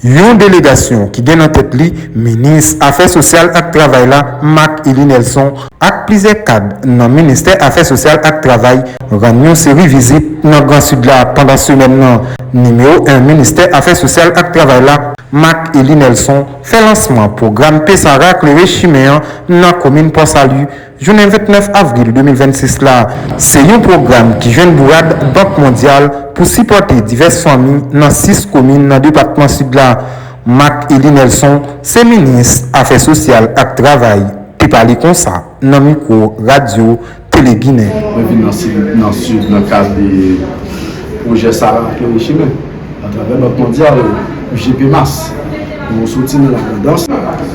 Une délégation qui gagne en tête li, ministre Affaires sociales et travail là, Marc-Élie Nelson, avec plusieurs cadres dans le ministère Affaires sociales et travail, rend une série visite dans le Grand Sud là pendant semaine numéro 1 ministère Affaires sociales et travail là, Marc-Élie Nelson, fait lancement programme Pessara Cléré Chiméen dans la commune Port-Salut. Journée 29 avril 2026 là, c'est un programme qui vient de Bourade Banque mondiale pour supporter diverses familles dans 6 communes dans le département sud là. Marc-Élie Nelson, c'est ministre Affaires sociales et travail, qui parle comme ça dans le micro radio Télé Guinée. Je viens dans le sud dans le cadre du projet Sarah Cléré Chiméen à travers Banque mondiale, GP Mass. Nous soutenons la cadence,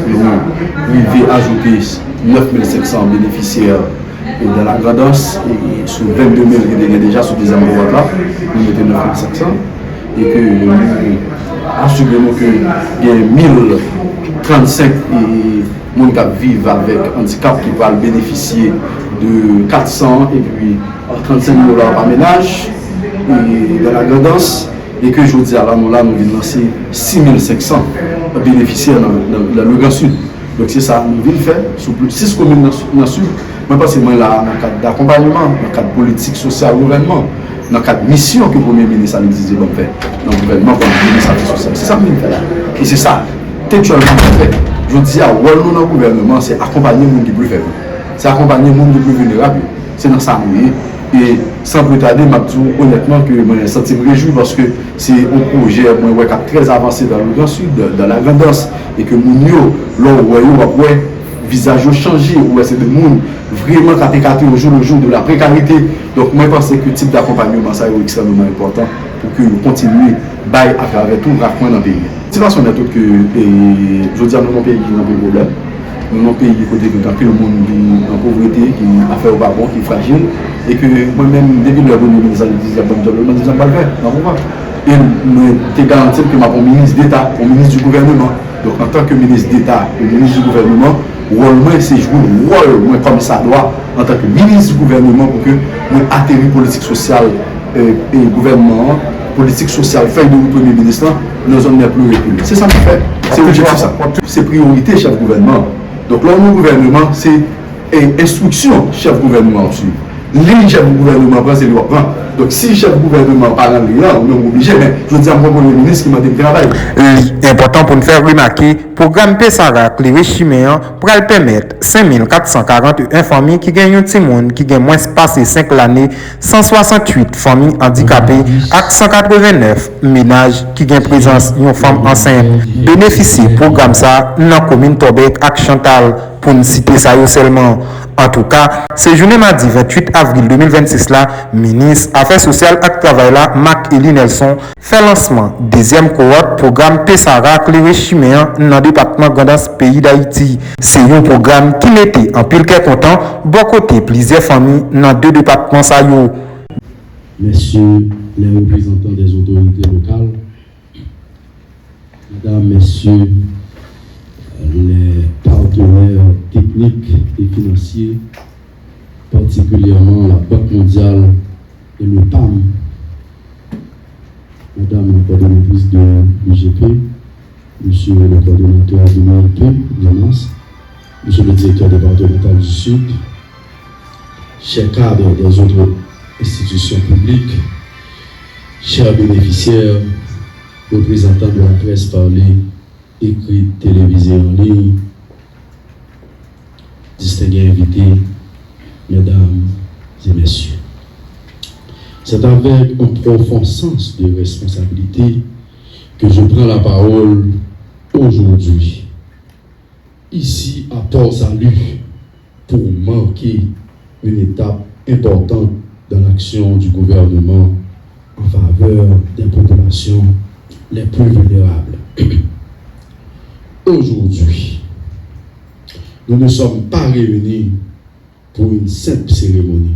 nous devons ajouter 9500 bénéficiaires de la cadence et sur 22 000 qui est déjà sur des endroits là, nous mettons 9500 et que nous assurons qu'il y a 1035 personnes qui vivent avec handicap qui peuvent bénéficier de 400 et puis 35 $ par ménage et de la cadence. Et que je dis à là, nous avons lancé 6500 bénéficiaires dans le Grand Sud. Donc c'est ça, nous voulons faire sur plus de 6 communes dans le Sud. Mais pas seulement là, dans le cadre d'accompagnement, dans le cadre politique, social, gouvernement, dans le cadre de mission que le Premier ministre a dit qu'on fait, dans le gouvernement, comme le ministre social. C'est ça que nous voulons faire. Et c'est ça, textuellement qu'on fait. Je dis à nous dans le gouvernement, c'est accompagner les gens qui plus faibles. C'est accompagner les gens qui plus vulnérables. C'est dans ça nous. Et sans plus tarder, je dis honnêtement que je me sens réjoui parce que c'est un projet très avancé dans le Grand Sud, dans la Grandance, et que mon là où visage changé, où c'est des gens vraiment qui au jour le jour de la précarité. Donc moi je pense que le type d'accompagnement ça est extrêmement important pour que nous continuions à travers tout le dans le pays. La situation est toute que, je veux dire, nous avons un pays qui n'a pas de problème. Nous avons un pays qui a plus le monde en pauvreté, qui a fait au barbon, qui est fragile. Et que moi-même, depuis le premier ministre, je disais, je ne disais pas le faire. Et je garantis que je suis ministre d'État, au ministre du gouvernement. Donc en tant que ministre d'État, au ministre du gouvernement, rôle c'est jouer le rôle comme ça doit en tant que ministre du gouvernement pour que nous atterrir politique sociale et gouvernement, politique sociale, feuille de premier ministre, nous sommes plus reculés. C'est ça qu'on fait. C'est l'objectif ça. C'est priorité chef gouvernement. Donc là, le gouvernement, c'est instruction chef gouvernement aussi. Les chefs du gouvernement, c'est le gouvernement. Donc si le chef du gouvernement parle en là, on est obligé, mais je dis à mon premier ministre qui m'a dit de travail. Important pour nous faire remarquer, le programme Pessara Cléré Chiméen pour permettre 5441 familles qui gagnent un petit monde qui gagnent moins passé 5 l'année, 168 familles handicapées et 189 ménages qui gagnent présence d'une femme enceinte. Bénéficier du programme ça dans la commune Tobek et Chantal pour ne citer ça seulement. En tout cas, c'est journée mardi 28 avril 2026 là, ministre Affaires sociales et travail là, Marc-Élie Nelson, fait lancement deuxième cohorte programme Pessara Cléré Chiméen dans le département Grandance pays d'Haïti. C'est un programme qui mettait en pile content, bon côté plusieurs familles dans 2 départements ça yo. Messieurs les représentants des autorités locales, mesdames, messieurs les partenaires techniques et financiers, particulièrement la Banque mondiale et le PAM, madame la coordonnatrice de l'UGP, monsieur le coordonnateur de l'UNP, monsieur le directeur départemental du Sud, chers cadres des autres institutions publiques, chers bénéficiaires, représentants de la presse parlée, écrite, télévisée en ligne, distingués invités, mesdames et messieurs. C'est avec un profond sens de responsabilité que je prends la parole aujourd'hui, ici à Port-Salut, pour marquer une étape importante dans l'action du gouvernement en faveur des populations les plus vulnérables. Aujourd'hui, nous ne sommes pas réunis pour une simple cérémonie.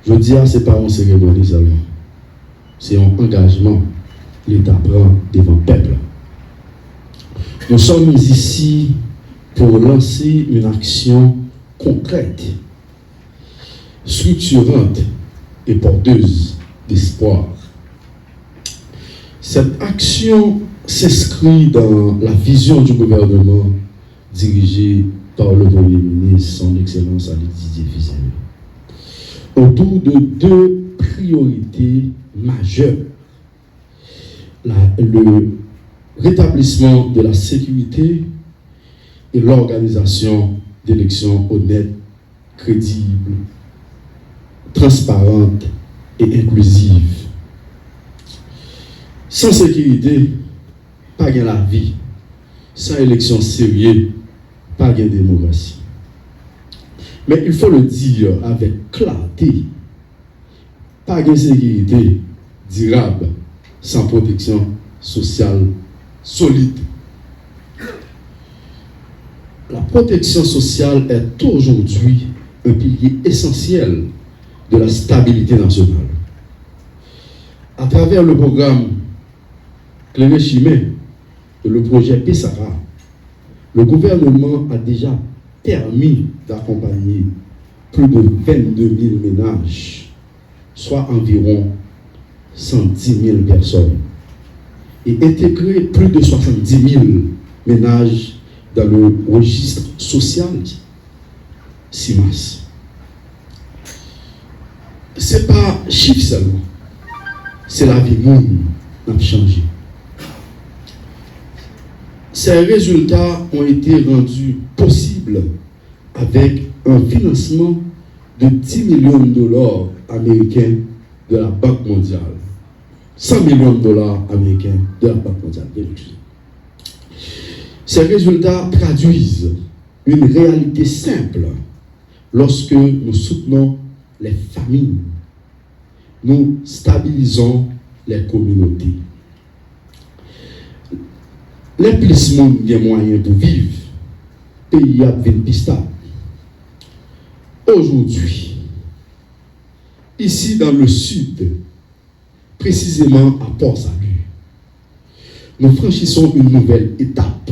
Je dis ce n'est pas une cérémonie seulement. C'est un engagement que l'État prend devant le peuple. Nous sommes ici pour lancer une action concrète, structurante et porteuse d'espoir. Cette action s'inscrit dans la vision du gouvernement dirigé par le Premier ministre, son Excellence Ali Didier Fizeme, autour de deux priorités majeures. Le rétablissement de la sécurité et l'organisation d'élections honnêtes, crédibles, transparentes et inclusives. Sans sécurité, pas de la vie. Sans élection sérieuse, pas de démocratie. Mais il faut le dire avec clarté, pas de sécurité durable sans protection sociale solide. La protection sociale est aujourd'hui un pilier essentiel de la stabilité nationale. À travers le programme Cléré-Chimay et le projet PESARA, le gouvernement a déjà permis d'accompagner plus de 22 000 ménages, soit environ 110 000 personnes, et intégrer plus de 70 000 ménages dans le registre social CIMAS. Ce n'est pas chiffre seulement, c'est la vie monde qui a changé. Ces résultats ont été rendus possibles avec un financement de 10 millions de dollars américains de la Banque mondiale. 100 millions de dollars américains de la Banque mondiale. Ces résultats traduisent une réalité simple. Lorsque nous soutenons les familles, nous stabilisons les communautés. Les plus monde des moyens pour vivre, pays a devenu plus stable. Aujourd'hui, ici dans le sud, précisément à Port-Salut, nous franchissons une nouvelle étape.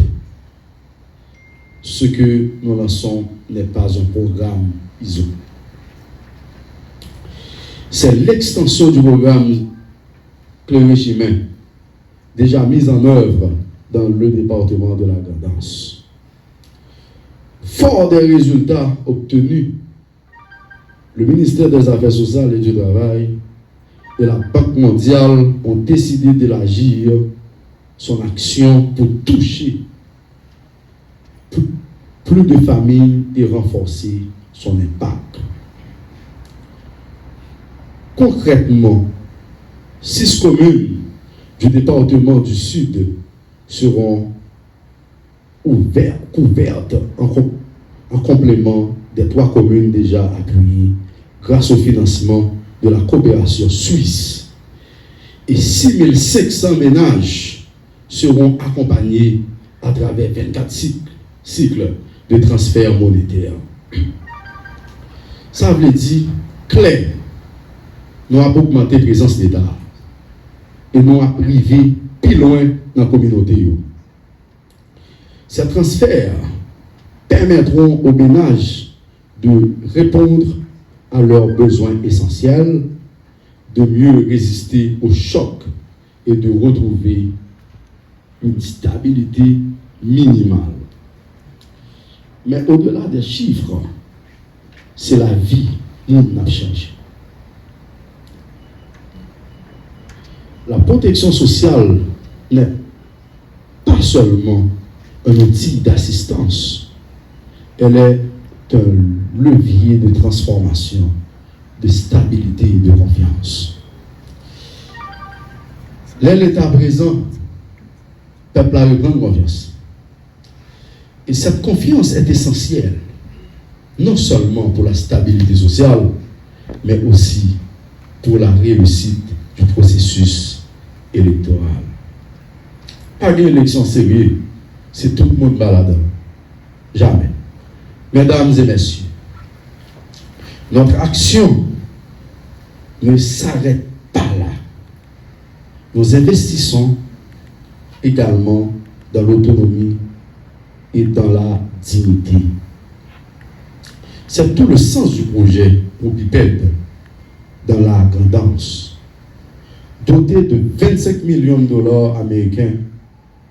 Ce que nous lançons n'est pas un programme isolé. C'est l'extension du programme Cléré-Chimay, déjà mis en œuvre dans le département de la Grand'Anse. Fort des résultats obtenus, le ministère des Affaires sociales et du Travail et la Banque mondiale ont décidé d'élargir son action pour toucher plus de familles et renforcer son impact. Concrètement, 6 communes du département du Sud seront couvertes en complément des 3 communes déjà appuyées grâce au financement de la coopération suisse. Et 6500 ménages seront accompagnés à travers 24 cycles de transfert monétaire. Ça veut dire clair, nous avons augmenté la présence d'État et nous avons arrivé plus loin dans la communauté. Ces transferts permettront aux ménages de répondre à leurs besoins essentiels, de mieux résister aux chocs et de retrouver une stabilité minimale. Mais au-delà des chiffres, c'est la vie qui a changé. La protection sociale n'est pas seulement un outil d'assistance, elle est un levier de transformation, de stabilité et de confiance. L'État présent, le peuple a une grande confiance. Et cette confiance est essentielle, non seulement pour la stabilité sociale, mais aussi pour la réussite du processus électoral. Pas d'élection sérieuse, c'est tout le monde balade. Jamais. Mesdames et messieurs, notre action ne s'arrête pas là. Nous investissons également dans l'autonomie et dans la dignité. C'est tout le sens du projet pour Biped dans la Grand'Anse. doté de 25 millions de dollars américains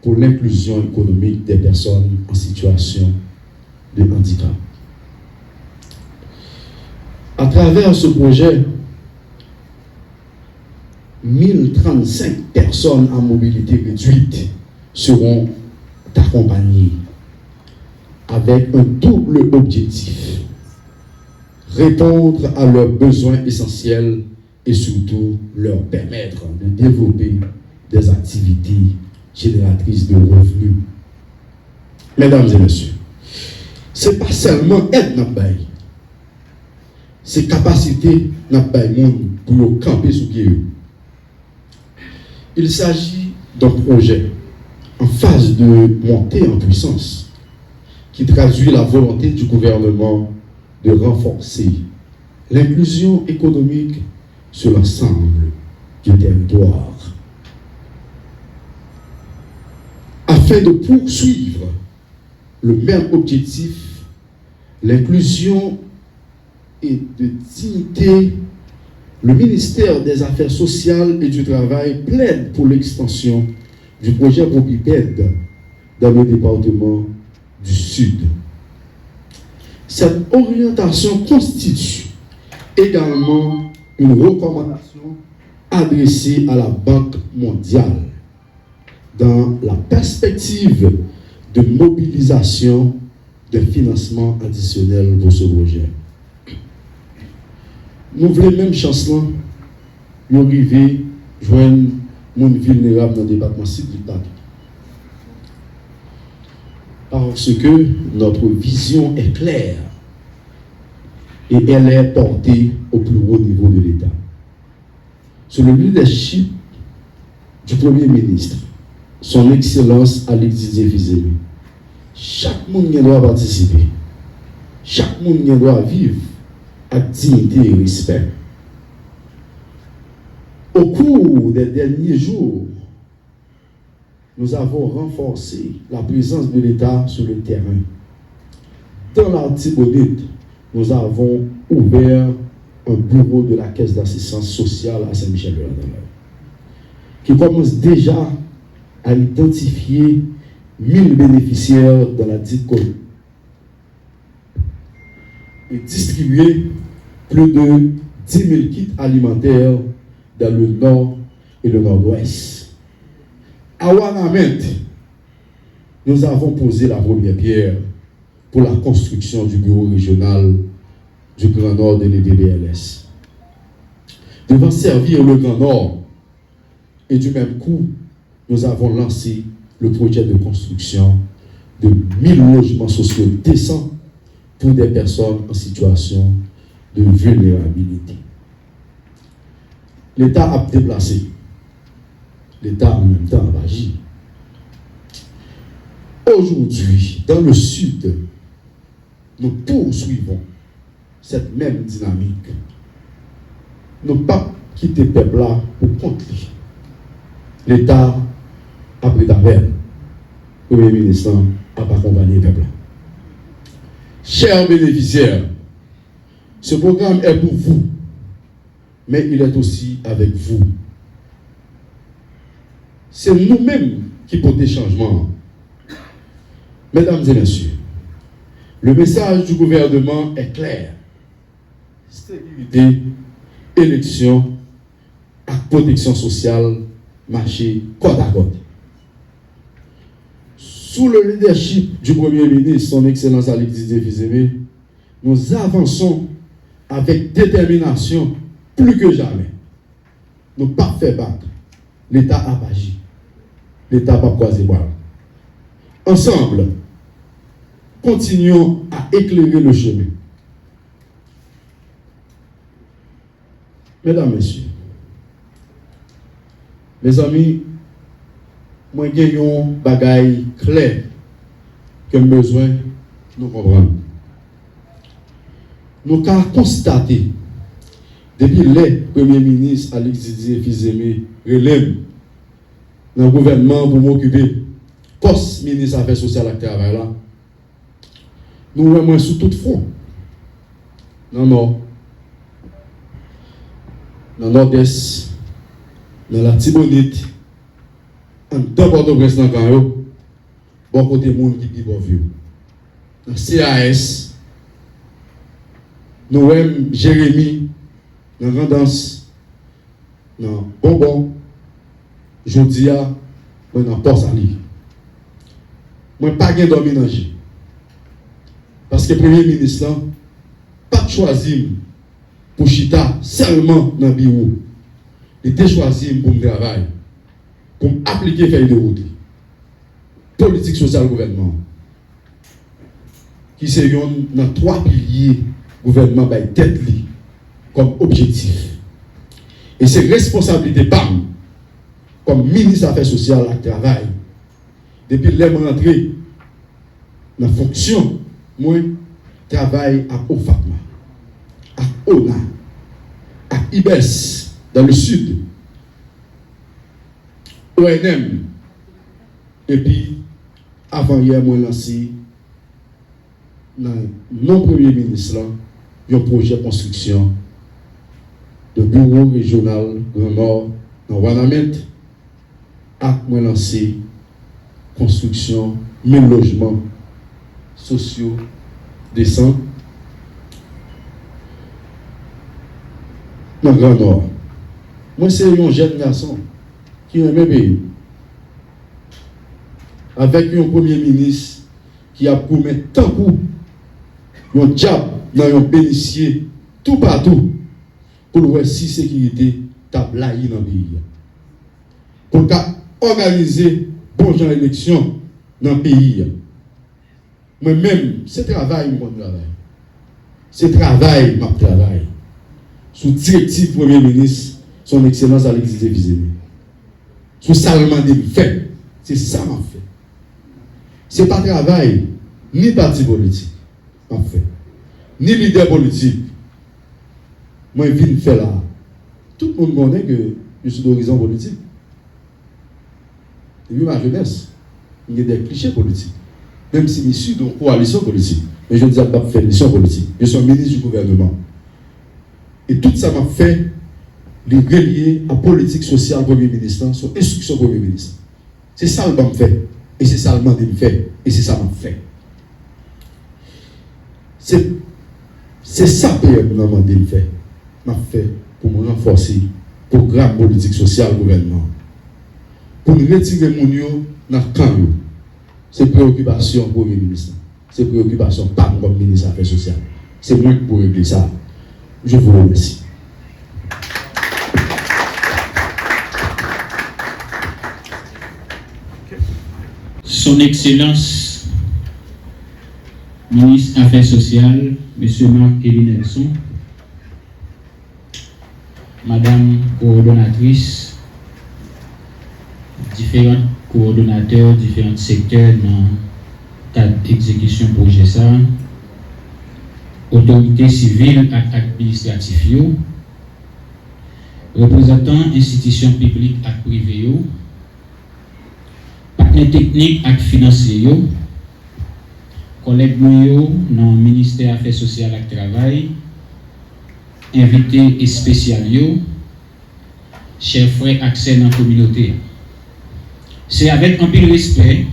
pour l'inclusion économique des personnes en situation de handicap. À travers ce projet, 1035 personnes à mobilité réduite seront accompagnées avec un double objectif: répondre à leurs besoins essentiels et surtout leur permettre de développer des activités génératrices de revenus. Mesdames et messieurs, ce n'est pas seulement être notre bail, c'est capacité notre bail pour camper sous pied. Il s'agit d'un projet en phase de montée en puissance qui traduit la volonté du gouvernement de renforcer l'inclusion économique sur l'ensemble du territoire. Afin de poursuivre le même objectif, l'inclusion et de dignité, le ministère des Affaires sociales et du Travail plaide pour l'extension du projet Propipède dans le département du Sud. Cette orientation constitue également une recommandation adressée à la Banque mondiale dans la perspective de mobilisation de financement additionnel pour ce projet. Nous voulons même chancelant, nous arriver joindre mon vulnérable dans le département sud du Pac. Parce que notre vision est claire et elle est portée au plus haut niveau de l'État. Sous le leadership du Premier ministre, son Excellence Alexis Didier-Fils-Aimé, chaque monde doit participer, chaque monde doit vivre avec dignité et respect. Au cours des derniers jours, nous avons renforcé la présence de l'État sur le terrain. Dans l'Artibonite, nous avons ouvert un bureau de la Caisse d'assistance sociale à Saint-Michel-de-Landonneuil, qui commence déjà à identifier 1000 bénéficiaires dans la dite commune et distribuer plus de 10 000 kits alimentaires dans le nord et le nord-ouest. À Ouanamint, nous avons posé la première pierre pour la construction du bureau régional du Grand Nord de l'EDBLS. Devant servir le Grand Nord, et du même coup, nous avons lancé le projet de construction de 1000 logements sociaux décents pour des personnes en situation de vulnérabilité. L'État a déplacé. L'État en même temps a agi. Aujourd'hui, dans le Sud, nous poursuivons cette même dynamique. Nous ne pas quitter le peuple là pour contre lui. L'État a pris d'appel. Le Premier ministre a accompagné le peuple. Chers bénéficiaires, ce programme est pour vous, mais il est aussi avec vous. C'est nous-mêmes qui portons des changements. Mesdames et messieurs, le message du gouvernement est clair. Sécurité, élection, protection sociale, marché côte à côte. Sous le leadership du Premier ministre, son Excellence Alexis Didier-Fils-Aimé, nous avançons avec détermination plus que jamais. Nous pas fait battre. L'État a agi. L'État n'a pas croisé boire. Ensemble, continuons à éclairer le chemin. Mesdames, Messieurs, mes amis, moi j'ai un bagage clair que besoin nous comprendre. Nous avons constaté, depuis le Premier ministre Alexis Didier-Fils-Aimé relève dans le gouvernement pour m'occuper poste ministre Affaires sociales et travail là, nous vraiment sous tout front. Dans le nord, dans le nord-est, dans la Tibonite, en temps Port-au-Prince dans Kanyo, bon côté monde qui vit vieux. Dans CAS, nous avons Jérémy, dans Grandance, dans Bonbon, Jodia, dans Port-Sali. Moi, pas de dormir dans le parce que le Premier ministre n'a pas choisi pour chita seulement dans le bureau. Il était choisi pour me travailler, pour appliquer feuille de route. Politique sociale gouvernement. Qui sont dans 3 piliers gouvernement by tête comme objectif. Et c'est responsabilité PAM, comme ministre des Affaires sociales et travail. Depuis que je suis rentré dans la fonction, moi, je travaille à OFACMA, à ONA, à IBES, dans le sud, ONM. Et puis, avant hier, moi, lancé dans non premier ministre, un projet de construction de bureau régional Grand Nord dans Wanamet, à moi lancé construction 1000 logements sociaux décents dans le Grand Nord. Moi, c'est un jeune garçon qui aime pays. Avec un premier ministre qui a promis tant coup, un job dans un bénéficier tout partout pour voir si sécurité tablaï dans le pays. Pour organiser bon genre d'élection dans le pays. Moi-même, c'est travail, mon travail. C'est travail, mon travail. Sous directive Premier ministre, son Excellence Alexis Vizemi. Sous salement de fait. C'est ça m'a fait. Ce n'est pas travail, ni parti politique, en fait, ni leader politique. Moi, je viens faire là. Tout le monde connaît que je suis d'horizon politique. Depuis ma jeunesse, il y a des clichés politiques. Même si je suis d'une coalition politique, mais je ne dis pas faire une mission politique. Je suis un ministre du gouvernement. Et tout ça m'a fait les relier à politique sociale Premier ministre, sur instruction Premier ministre. C'est ça que je fais. Et c'est ça que je fais. Et c'est ça que je fais. C'est ça que je fais. Je fais pour me renforcer le programme politique social gouvernement. Pour nous retirer mon yo dans le camp. C'est préoccupation pour le ministre. C'est préoccupation pas comme ministre des Affaires sociales. C'est moi qui peux régler ça. Je vous remercie. Son Excellence, ministre des Affaires sociales, M. Marc Kelly Nelson, Madame coordonnatrice, différents coordonnateurs, différents secteurs dans le cadre d'exécution projet ça, autorités civiles et administratives, représentants institutions publiques et privées, partenaires techniques et financiers, collègues dans le ministère des Affaires sociales et Travail, invités et spéciaux, chers frères accès dans la communauté. C'est avec un peu de respect,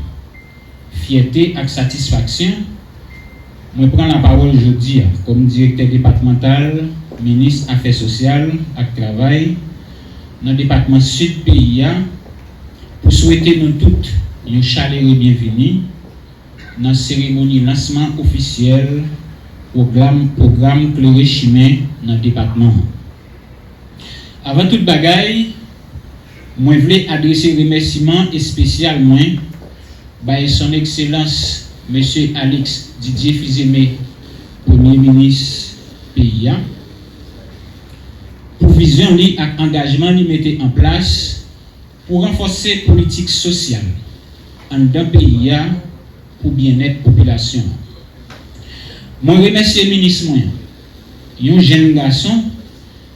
fierté et satisfaction, je prends la parole aujourd'hui comme directeur départemental, ministre des Affaires sociales et Travail, dans le département sud pays, pour souhaiter nous toutes une chaleureux bienvenue dans la cérémonie lancement officiel programme Chloé Chimay dans le département. Avant toute bagaille, je voulais adresser un remerciement spécialement à son Excellence M. Alex Didier Fizemé, Premier ministre pays, pour vision et engagement qu'il mettait en place pour renforcer la politique sociale en d'un pays pour bien-être population. Je remercie le ministre, un jeune garçon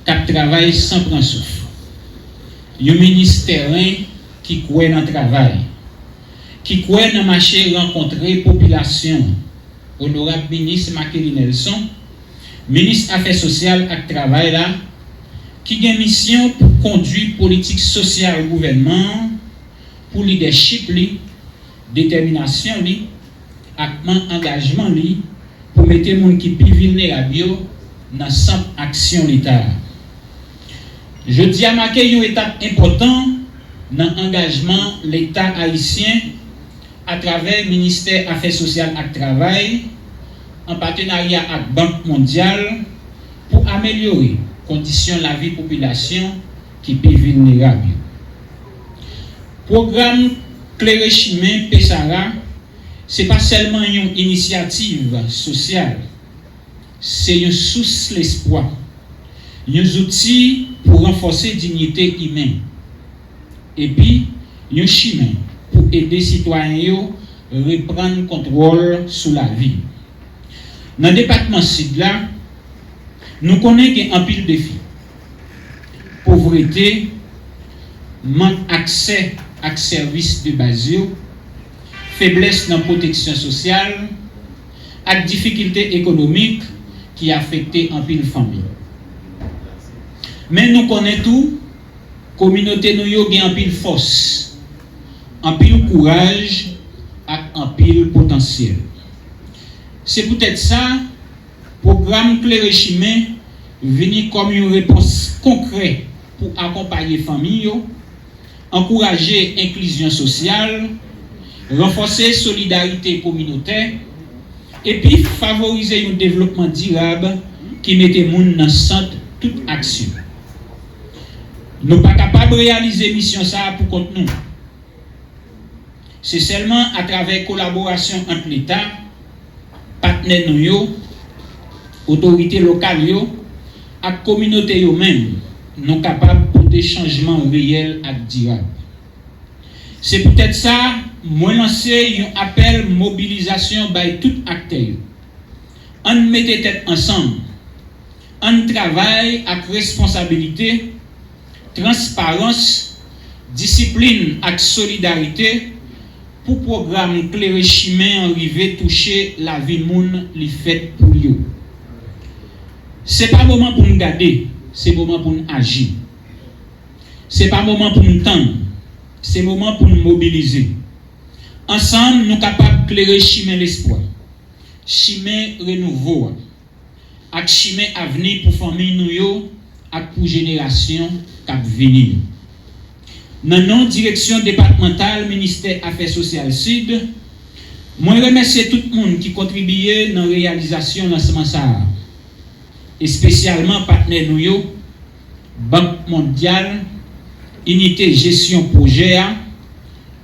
qui travaille sans prendre souffle. Un ministère qui croit dans le travail, qui croit dans le marché rencontrer la population. Honorable ministre Marc-Kelly Nelson, ministre des Affaires sociales et Travail, qui a une mission pour pour conduire politique sociale au gouvernement, pour leadership, détermination, engagement, pour mettre les gens qui sont plus vulnérables dans le centre action de l'État. Je dis à ma une étape importante dans l'engagement de l'État haïtien à travers le ministère des Affaires sociales et du Travail, en partenariat avec la Banque mondiale, pour améliorer les conditions de la vie de la population qui est plus vulnérable. Le programme Claire Chemin Pessara, ce n'est pas seulement une initiative sociale, c'est une source d'espoir, un outil pour renforcer la dignité humaine, et puis un chemin pour aider les citoyens à reprendre le contrôle sur la vie. Dans le département sud là, nous connaissons un pile de défis. Pauvreté, manque d'accès à services de base, faiblesse dans la protection sociale, et difficultés économiques qui affectent un pile de famille. Mais nous connaissons tout, communauté nous a un pile force, un pile courage et un pile potentiel. C'est peut-être ça, le programme Claire Chemin venu comme une réponse concrète pour accompagner les familles, encourager l'inclusion sociale, renforcer la solidarité communautaire et puis favoriser un développement durable qui mette les gens dans le centre de toute action. Nous ne sommes pas capables de réaliser mission ça pour compte nous. C'est seulement à travers la collaboration entre l'État, partenaires nous, autorités locales et la communauté eux-mêmes, nous sommes capables de des changements réels et durables. C'est peut-être ça, moi lancer un appel mobilisation by tout acteur. On mette tête ensemble, on travaille avec responsabilité, transparence, discipline et solidarité pour programme Claire Chemin arriver toucher la vie moun li fait pour eux. C'est pas moment pour nous garder, c'est moment pour nous agir. C'est pas moment pour nous tendre, c'est moment pour nous mobiliser. Ensemble, nous sommes capables de clairer chemin l'espoir, chemin renouveau, et chemin avenir pour famille nous et pour génération qui venir. Dans notre direction départementale ministère Affaires sociales Sud, je remercie tout le monde qui contribue dans la réalisation de lancement ça, et spécialement partenaires nous, Banque mondiale, unité gestion projet,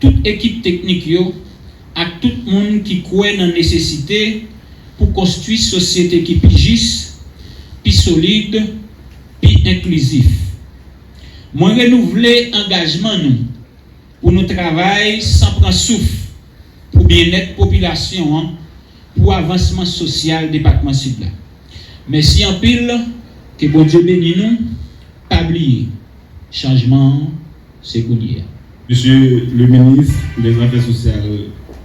toute équipe technique et tout le monde qui croit dans la nécessité pour construire une société qui est juste, plus solide, plus inclusif. Moi renouveler engagement nous pour nous travailler sans prendre souffle pour bien-être population, pour avancement social département sud là. Merci en pile, que bon Dieu bénisse nous, pas oublier changement c'est connu. Monsieur le ministre des Affaires sociales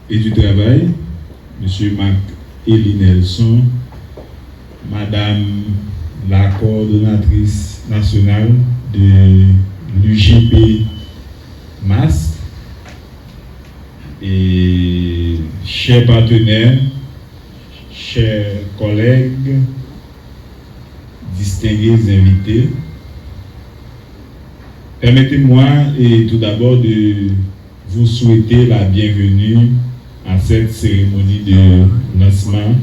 et du Travail, Monsieur Marc-Élie Nelson, Madame la coordonnatrice nationale de l'UGP MAS et chers partenaires, chers collègues, distingués invités, permettez-moi tout d'abord de vous souhaiter la bienvenue à cette cérémonie de lancement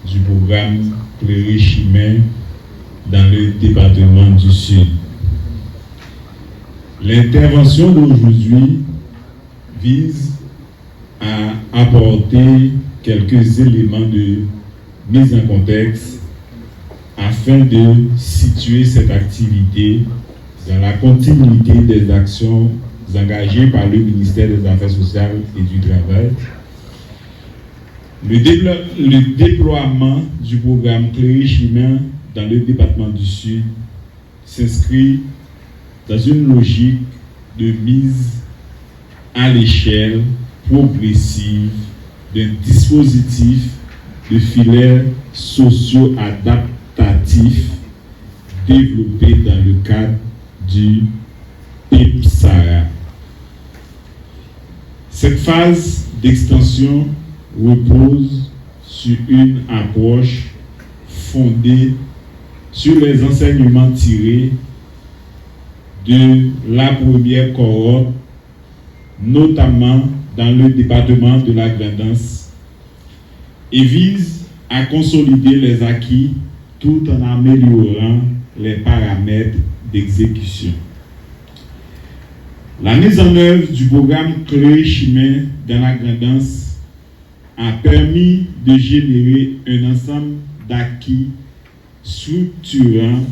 du programme Claire Chemin dans le département du Sud. L'intervention d'aujourd'hui vise à apporter quelques éléments de mise en contexte afin de situer cette activité dans la continuité des actions engagées par le ministère des Affaires sociales et du Travail. Le déploiement du programme Claire Chemin dans le département du Sud s'inscrit dans une logique de mise à l'échelle progressive d'un dispositif de filets socio-adaptatifs développé dans le cadre du PEPSARA. Cette phase d'extension repose sur une approche fondée sur les enseignements tirés de la première cohorte, notamment dans le département de la Grand'Anse, et vise à consolider les acquis tout en améliorant les paramètres d'exécution. La mise en œuvre du programme Chloé Chemin dans la Grand'Anse a permis de générer un ensemble d'acquis structurants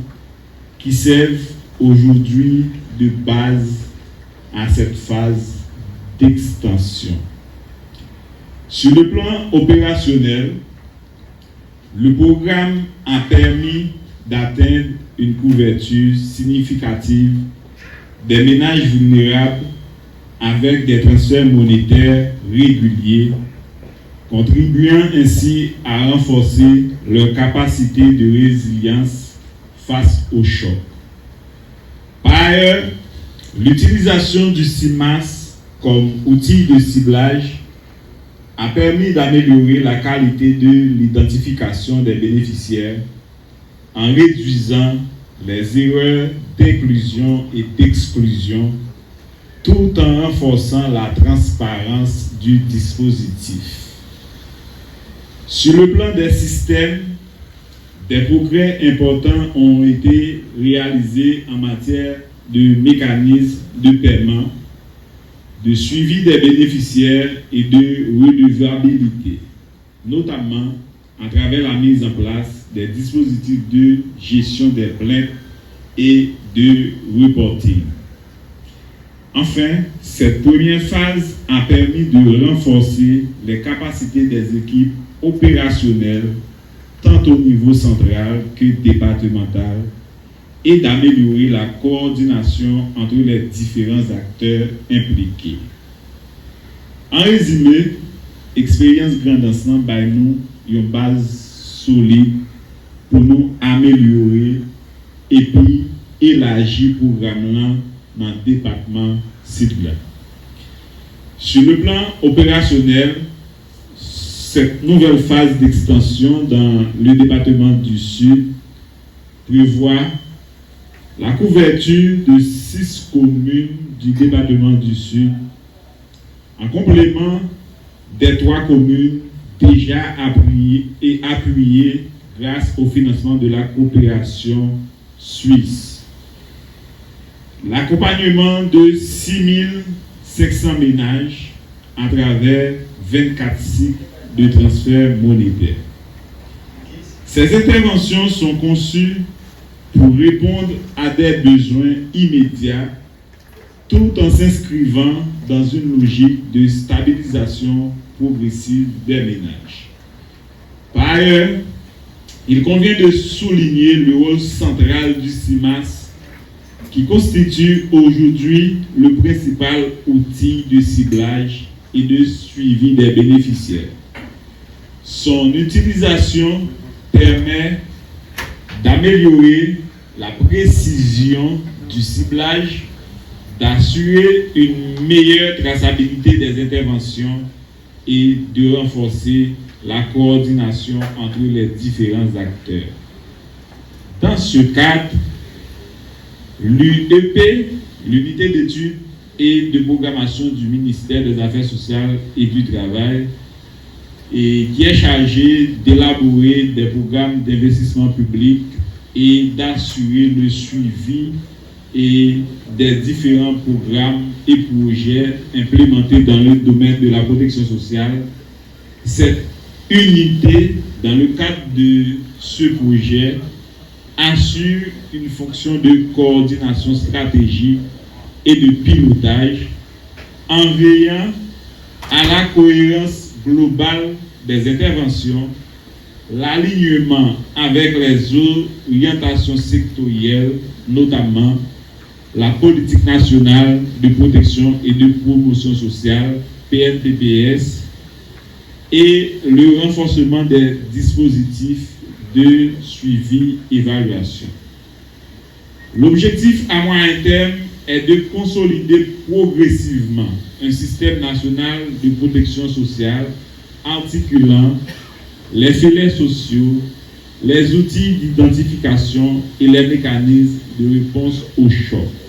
qui servent aujourd'hui de base à cette phase d'extension. Sur le plan opérationnel, le programme a permis d'atteindre une couverture significative des ménages vulnérables avec des transferts monétaires réguliers, contribuant ainsi à renforcer leur capacité de résilience face aux chocs. Par ailleurs, l'utilisation du CIMAS comme outil de ciblage a permis d'améliorer la qualité de l'identification des bénéficiaires en réduisant les erreurs d'inclusion et d'exclusion tout en renforçant la transparence du dispositif. Sur le plan des systèmes, des progrès importants ont été réalisés en matière de mécanismes de paiement, de suivi des bénéficiaires et de redevabilité, notamment à travers la mise en place des dispositifs de gestion des plaintes et de reporting. Enfin, cette première phase a permis de renforcer les capacités des équipes opérationnelles, tant au niveau central que départemental, et d'améliorer la coordination entre les différents acteurs impliqués. En résumé, expérience Grand'Anse by nous une base solide pour nous améliorer et puis élargir le programme dans le département citoyen. Sur le plan opérationnel, cette nouvelle phase d'extension dans le département du Sud prévoit la couverture de 6 communes du département du Sud, en complément des 3 communes déjà appuyées grâce au financement de la coopération suisse. L'accompagnement de 6500 ménages à travers 24 cycles de transfert monétaire. Ces interventions sont conçues pour répondre à des besoins immédiats tout en s'inscrivant dans une logique de stabilisation progressive des ménages. Par ailleurs, il convient de souligner le rôle central du CIMAS qui constitue aujourd'hui le principal outil de ciblage et de suivi des bénéficiaires. Son utilisation permet d'améliorer la précision du ciblage, d'assurer une meilleure traçabilité des interventions et de renforcer la coordination entre les différents acteurs. Dans ce cadre, l'UEP, l'unité d'études et de programmation du ministère des Affaires sociales et du Travail, et qui est chargé d'élaborer des programmes d'investissement public et d'assurer le suivi et des différents programmes et projets implémentés dans le domaine de la protection sociale. Cette unité, dans le cadre de ce projet, assure une fonction de coordination stratégique et de pilotage en veillant à la cohérence globale des interventions, l'alignement avec les orientations sectorielles, notamment la politique nationale de protection et de promotion sociale, PNPPS, et le renforcement des dispositifs de suivi-évaluation. L'objectif à moyen terme est de consolider progressivement un système national de protection sociale articulant les filets sociaux, les outils d'identification et les mécanismes de réponse aux chocs.